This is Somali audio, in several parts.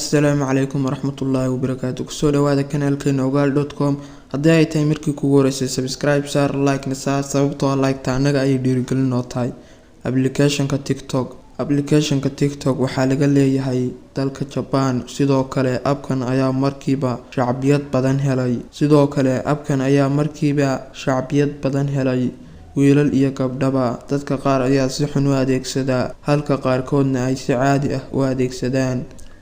السلام عليكم ورحمة الله وبركاته. kusoo dhawaada kanaalkeena ogaal.com. haddii ay tahay markii kugu horeysay subscribe saar, like na saar, sababtoo ah like ta anaga ay dhiirigelin noo tahay. applicationka TikTok waxaa laga leeyahay dalka Japan, sidoo kale abkan ayaa markiiba shacbiyad badan helay wiilal iyo gabdhaba. dadka qaar ayaa si xun u adeegsada halka qaarkoodna ay si caadi ah u adeegsadaan.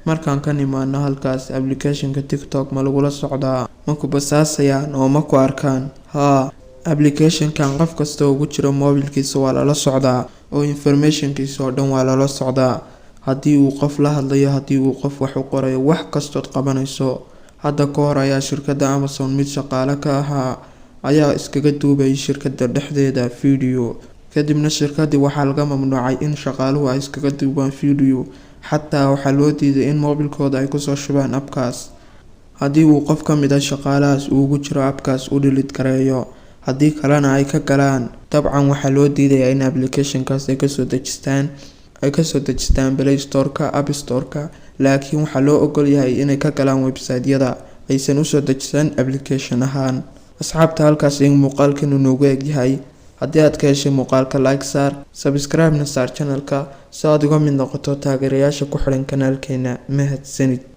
markaan ka nimaano halkaas, applicationka TikTok ma lagula socdaa, ma ku basaasayaan oo ma ku arkaan? applicationkan qof kasta ugu jiro mobilkiisa waa lala socdaa oo informationkiisa oo dhan waa lala socdaa. haddii uu qof la hadlayo, haddii uu qof wax u qorayo, wax kastood qabanayso. hadda ka hor ayaa shirkadda Amazon mid shaqaale ka ahaa ayaa iskaga duubay shirkadda dhexdeeda video, kadibna shirkaddii waxaa laga mamnuucay in shaqaaluhu ay iskaga duubaan video, xataa waxaa loo diiday in mobilkooda ay kusoo shubaan abkaas. haddii uu qof ka mid ah shaqaalahaas ugu jiro abkaas u delete gareeyo, haddii kalena ay ka galaan, dabcan waxaa loo diidayaa in applicationkaas ay kasoo dejistaan Play Store-ka, App Store-ka, laakiin waxaa loo ogol yahay inay ka galaan website-yada, aysan usoo dejisan application ahaan. asxaabta, halkaas in muuqaalkanu noogu egyahay. haddii aad ka heshay muuqaalka, like saar, subscribe na saar channelka si aad uga mid noqoto taageerayaasha ku xiran kanaalkeena. mahadsanid.